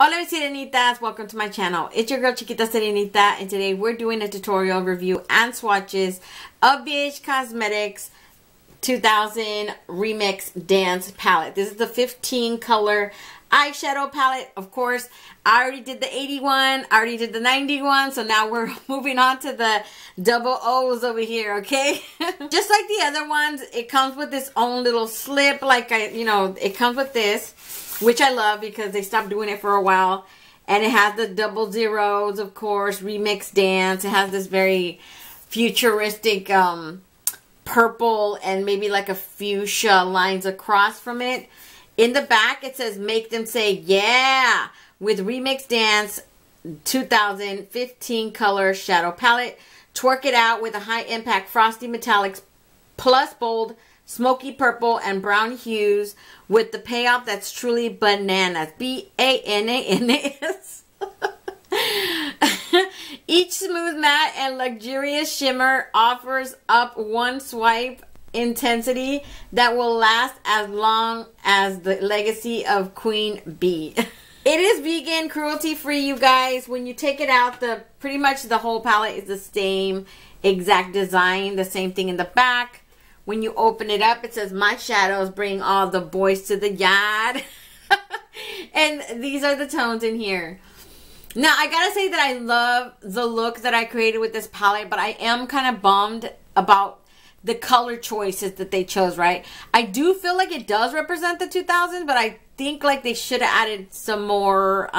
Hola mis sirenitas, welcome to my channel. It's your girl Chiquita Sirenita, and today we're doing a tutorial review and swatches of BH Cosmetics 2000 Remix Dance Palette. This is the 15 color eyeshadow palette. Of course, I already did the 81, I already did the 91, so now we're moving on to the double O's over here, okay? Just like the other ones, it comes with its own little slip, it comes with this, which I love because they stopped doing it for a while. And it has the double zeros, of course, Remix Dance. It has this very futuristic purple and maybe like a fuchsia lines across from it. In the back, it says, make them say, yeah, with Remix Dance 2015 color shadow palette. Twerk it out with a high impact frosty metallics plus bold smoky purple and brown hues with the payoff that's truly bananas. B-A-N-A-N-A-S. Each smooth matte and luxurious shimmer offers up one swipe intensity that will last as long as the legacy of Queen Bee. It is vegan, cruelty free, you guys. When you take it out, pretty much the whole palette is the same exact design, the same thing in the back. When you open it up, it says, my shadows bring all the boys to the yard. And these are the tones in here. Now, I gotta say that I love the look that I created with this palette, but I am kind of bummed about the color choices that they chose, right? I do feel like it does represent the 2000s, but I think like they should have added some more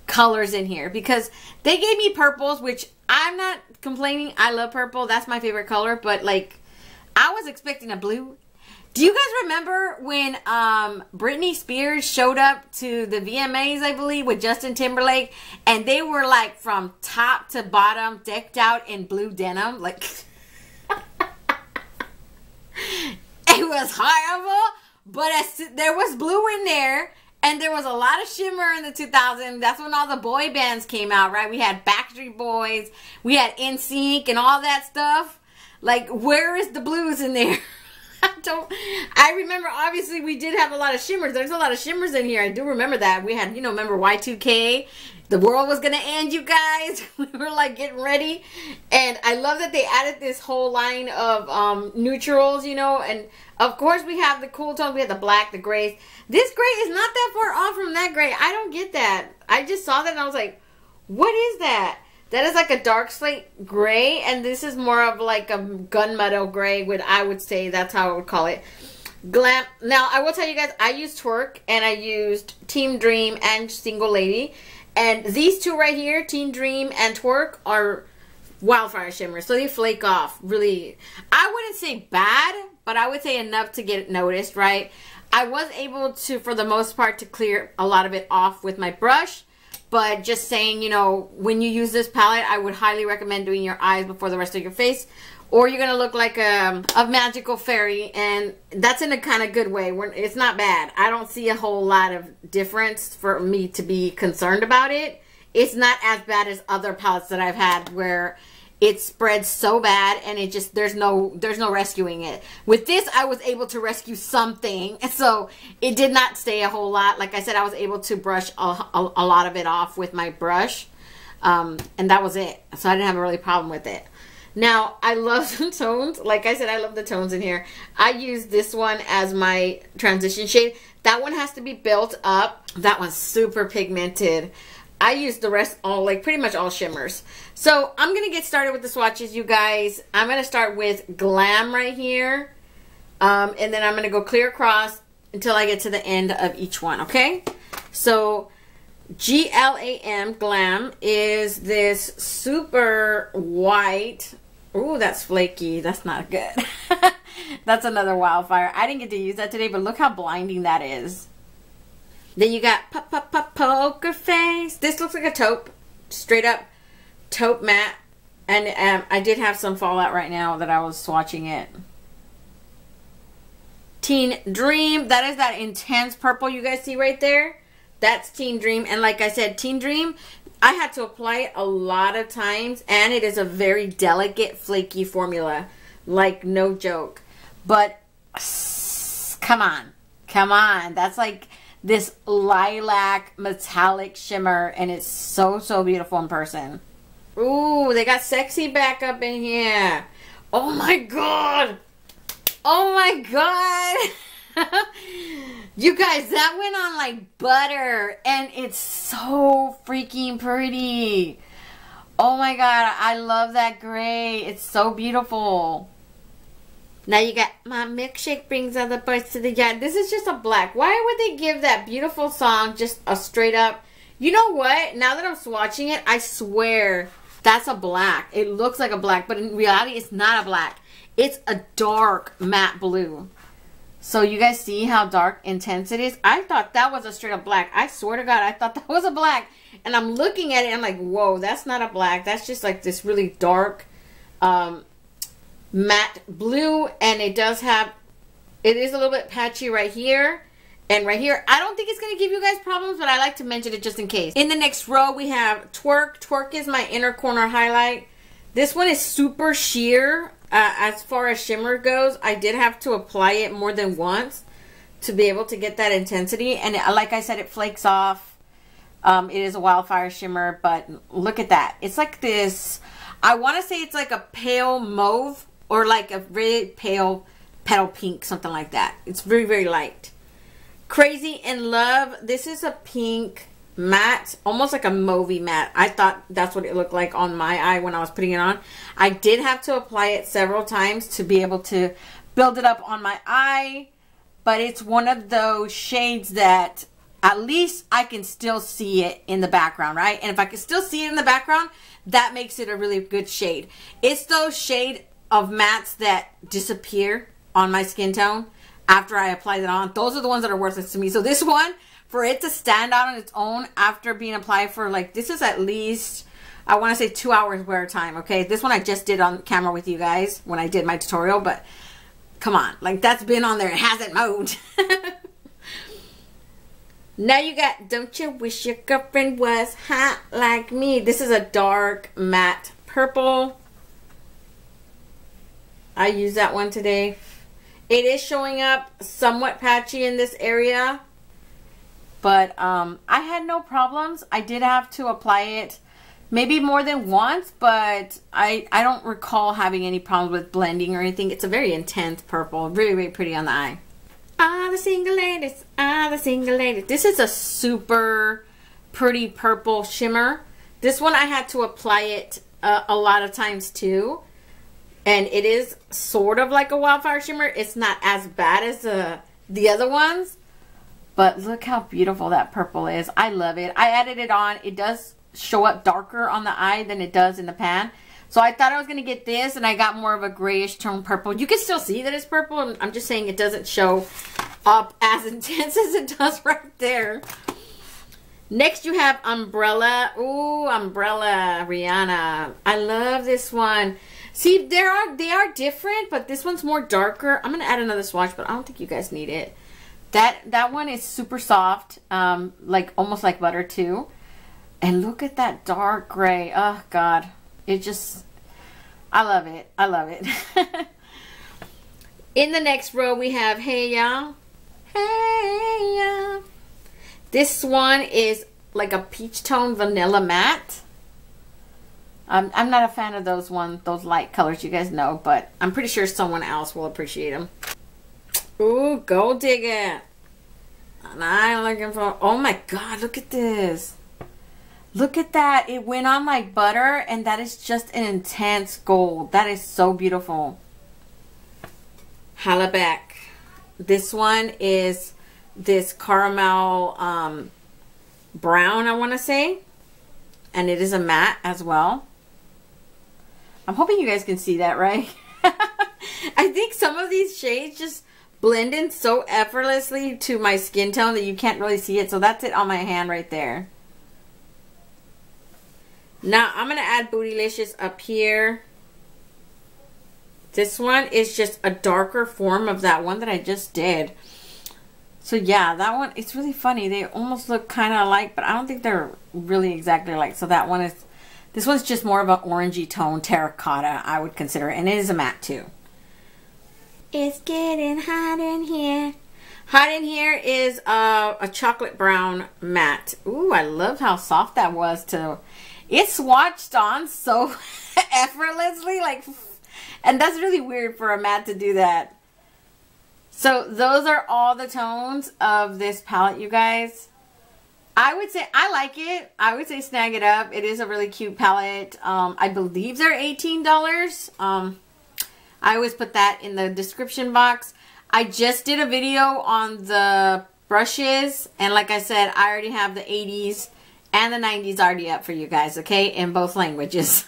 colors in here, because they gave me purples, which I'm not complaining. I love purple. That's my favorite color, but like, I was expecting a blue. Do you guys remember when Britney Spears showed up to the VMAs, I believe, with Justin Timberlake, and they were like from top to bottom decked out in blue denim? Like, it was horrible, but there was blue in there, and there was a lot of shimmer in the 2000s. That's when all the boy bands came out, right? We had Backstreet Boys, we had NSYNC and all that stuff. Like, where is the blues in there? I remember, obviously, we did have a lot of shimmers. There's a lot of shimmers in here. I do remember that. We had, remember Y2K? The world was going to end, you guys. We were, like, getting ready. And I love that they added this whole line of neutrals, and, of course, we have the cool tones. We have the black, the grays. This gray is not that far off from that gray. I don't get that. I just saw that, and I was like, what is that? That is like a dark slate gray, and this is more of like a gunmetal gray, I would say that's how I would call it. Glam. Now, I will tell you guys, I used Twerk, and I used Team Dream and Single Lady. And these two right here, Team Dream and Twerk, are wildfire shimmers. So they flake off, really. I wouldn't say bad, but I would say enough to get noticed, right? I was able to, for the most part, to clear a lot of it off with my brush. But just saying, when you use this palette, I would highly recommend doing your eyes before the rest of your face. Or you're going to look like a magical fairy. And that's in a kind of good way. It's not bad. I don't see a whole lot of difference for me to be concerned about it. It's not as bad as other palettes that I've had where it spreads so bad and it just, there's no rescuing it. With this, I was able to rescue something. So it did not stay a whole lot. Like I said, I was able to brush a lot of it off with my brush. And that was it. So I didn't have a really problem with it. Now, I love the tones. Like I said, I love the tones in here. I use this one as my transition shade. That one has to be built up. That one's super pigmented. I use the rest pretty much all shimmers. So I'm going to get started with the swatches, you guys. I'm going to start with Glam right here. And then I'm going to go clear across until I get to the end of each one, okay? So G-L-A-M, Glam, is this super white. Ooh, that's flaky. That's not good. That's another wildfire. I didn't get to use that today, but look how blinding that is. Then you got Poker Face. This looks like a taupe. Straight up taupe matte. And I did have some fallout right now that I was swatching it. Teen Dream. That is that intense purple you guys see right there. That's Teen Dream. And like I said, Teen Dream, I had to apply it a lot of times. And it is a very delicate, flaky formula. Like, no joke. But, come on. Come on. That's like this lilac metallic shimmer, and it's so, so beautiful in person. Ooh, they got sexy back up in here. Oh my god. Oh my god. You guys, that went on like butter, and it's so freaking pretty. Oh my god, I love that gray. It's so beautiful. Now you got my milkshake brings other birds to the yard. This is just a black. Why would they give that beautiful song just a straight up? You know what? Now that I'm swatching it, I swear that's a black. It looks like a black, but in reality, it's not a black. It's a dark matte blue. So you guys see how dark intense it is? I thought that was a straight up black. I swear to God, I thought that was a black. And I'm looking at it, and I'm like, whoa, that's not a black. That's just like this really dark matte blue. And it does have, it is a little bit patchy right here and right here. I don't think it's going to give you guys problems, but I like to mention it just in case. In the next row, we have Twerk. Twerk is my inner corner highlight. This one is super sheer. As far as shimmer goes, I did have to apply it more than once to be able to get that intensity. And like I said, it flakes off. It is a wildfire shimmer, but look at that. It's like this, I want to say it's like a pale mauve or like a really pale petal pink, something like that. It's very, very light. Crazy in Love. This is a pink matte, almost like a mauvey matte. I thought that's what it looked like on my eye when I was putting it on. I did have to apply it several times to be able to build it up on my eye, but it's one of those shades that at least I can still see it in the background, right? And if I can still see it in the background, that makes it a really good shade. It's those shade of mattes that disappear on my skin tone after I apply it on. Those are the ones that are worthless to me. So this one, for it to stand out on its own after being applied for like, this is at least, I want to say 2 hours wear time, okay? This one I just did on camera with you guys when I did my tutorial, but come on, like that's been on there. It hasn't moved. Now you got Don't You Wish Your Girlfriend Was Hot Like Me. This is a dark matte purple. I used that one today. It is showing up somewhat patchy in this area, but I had no problems. I did have to apply it maybe more than once, but I don't recall having any problems with blending or anything. It's a very intense purple, really, really pretty on the eye. Ah, the single ladies, ah, the single ladies. This is a super pretty purple shimmer. This one I had to apply it a lot of times too. And it is sort of like a wildfire shimmer. It's not as bad as the other ones. But look how beautiful that purple is. I love it. I added it on. It does show up darker on the eye than it does in the pan. So I thought I was going to get this, and I got more of a grayish tone purple. You can still see that it's purple. I'm just saying it doesn't show up as intense as it does right there. Next you have Umbrella. Ooh, Umbrella, Rihanna. I love this one. See, they are different, but this one's more darker. I'm going to add another swatch, but I don't think you guys need it. That one is super soft, like almost like butter too. And look at that dark gray. Oh, God. It just, I love it. I love it. In the next row, we have Hey Ya. Hey Ya. This one is like a peach tone vanilla matte. I'm not a fan of those light colors, you guys know, but I'm pretty sure someone else will appreciate them. Ooh, Gold Digger. And I'm looking for, oh my God, look at this. Look at that. It went on like butter, and that is just an intense gold. That is so beautiful. Hallebeck. This one is this caramel brown, I want to say. And it is a matte as well. I'm hoping you guys can see that, right? I think some of these shades just blend in so effortlessly to my skin tone that you can't really see it. So that's it on my hand right there. Now I'm going to add Bootylicious up here. This one is just a darker form of that one that I just did. So yeah, that one, it's really funny. They almost look kind of alike, but I don't think they're really exactly alike. So that one is, this one's just more of an orangey tone, terracotta, I would consider it. And it is a matte too. It's getting hot in here. Hot in here is a chocolate brown matte. Ooh, I love how soft that was too. It swatched on so effortlessly, like, and that's really weird for a matte to do that. So those are all the tones of this palette, you guys. I would say I like it. I would say snag it up. It is a really cute palette. I believe they're $18. I always put that in the description box. I just did a video on the brushes, and like I said, I already have the 80s and the 90s already up for you guys, okay, in both languages.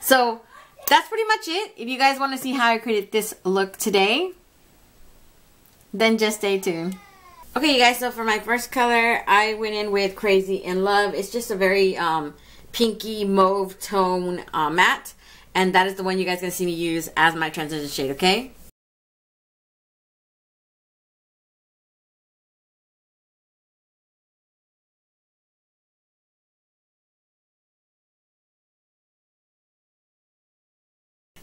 So that's pretty much it. If you guys want to see how I created this look today, then just stay tuned. Okay, you guys, so for my first color, I went in with Crazy in Love. It's just a very pinky mauve tone matte, and that is the one you guys are going to see me use as my transition shade, okay?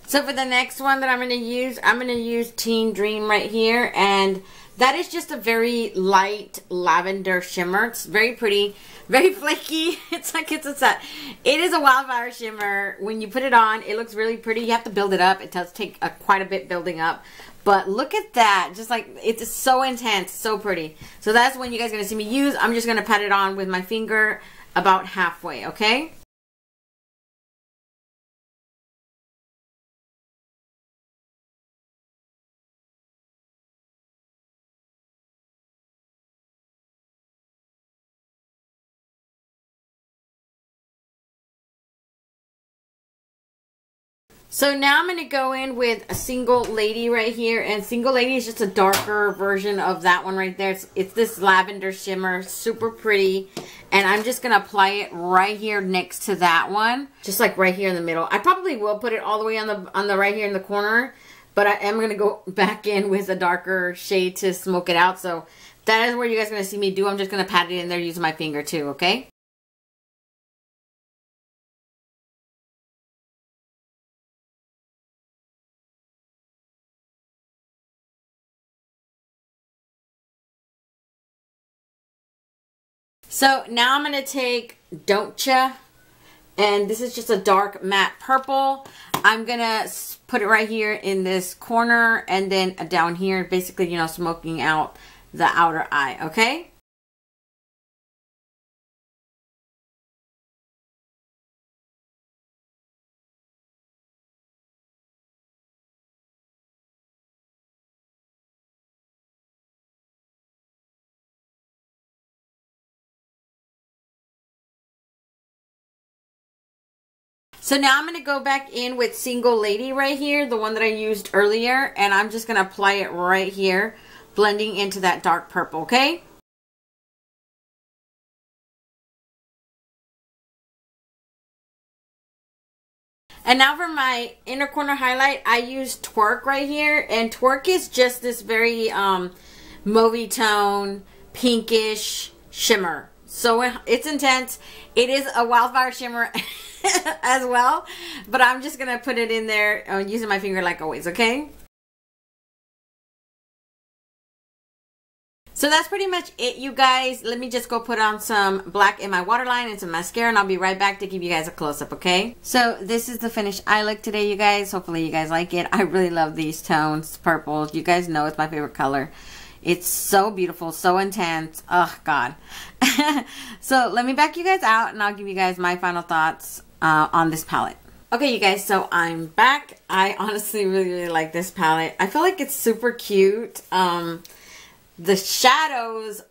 So for the next one that I'm going to use Teen Dream right here, and that is just a very light lavender shimmer. It's very pretty, very flaky. It's like it's a set. It is a wildfire shimmer. When you put it on, it looks really pretty. You have to build it up. It does take quite a bit building up. But look at that. Just like, it's so intense, so pretty. So that's when you guys are going to see me use. I'm just going to pat it on with my finger about halfway, okay? So now I'm going to go in with a Single Lady right here. And Single Lady is just a darker version of that one right there. It's this lavender shimmer. Super pretty. And I'm just going to apply it right here next to that one. Just like right here in the middle. I probably will put it all the way on the right here in the corner. But I am going to go back in with a darker shade to smoke it out. So that is where you guys are going to see me do. I'm just going to pat it in there using my finger too, okay? So now I'm going to take Don't Ya, and this is just a dark matte purple. I'm going to put it right here in this corner and then down here, basically, you know, smoking out the outer eye, okay? So now I'm going to go back in with Single Lady right here, the one that I used earlier, and I'm just going to apply it right here, blending into that dark purple, okay? And now for my inner corner highlight, I used Twerk right here, and Twerk is just this very mauvey tone, pinkish shimmer. So it's intense. It is a wildfire shimmer as well, but I'm just going to put it in there using my finger like always, okay? So that's pretty much it, you guys. Let me just go put on some black in my waterline and some mascara, and I'll be right back to give you guys a close-up, okay? So this is the finished eye look today, you guys. Hopefully you guys like it. I really love these tones, purples. You guys know it's my favorite color. It's so beautiful, so intense. Oh, God. So let me back you guys out, and I'll give you guys my final thoughts on this palette. Okay, you guys, so I'm back. I honestly really, really like this palette. I feel like it's super cute. The shadows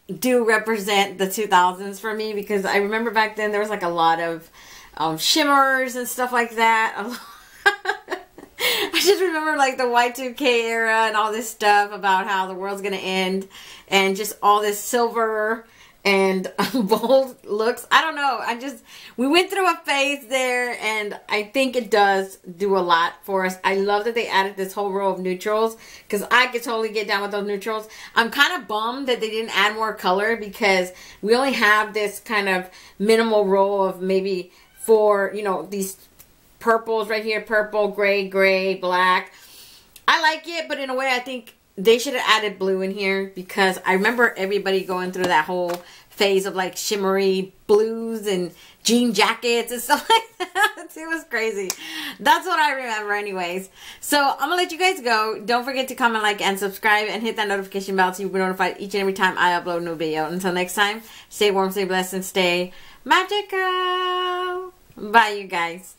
do represent the 2000s for me, because I remember back then there was like a lot of shimmers and stuff like that. I just remember like the Y2K era and all this stuff about how the world's gonna end, and just all this silver and bold looks. I don't know. We went through a phase there, and I think it does do a lot for us. I love that they added this whole row of neutrals, because I could totally get down with those neutrals. I'm kind of bummed that they didn't add more color, because we only have this kind of minimal row of maybe 4, you know, these purples right here. Purple, gray, gray, black. I like it, but in a way I think they should have added blue in here, because I remember everybody going through that whole phase of like shimmery blues and jean jackets and stuff like that. It was crazy. That's what I remember anyways. So I'm gonna let you guys go. Don't forget to comment, like, and subscribe, and hit that notification bell so you'll be notified each and every time I upload a new video. Until next time, stay warm, stay blessed, and stay magical. Bye, you guys.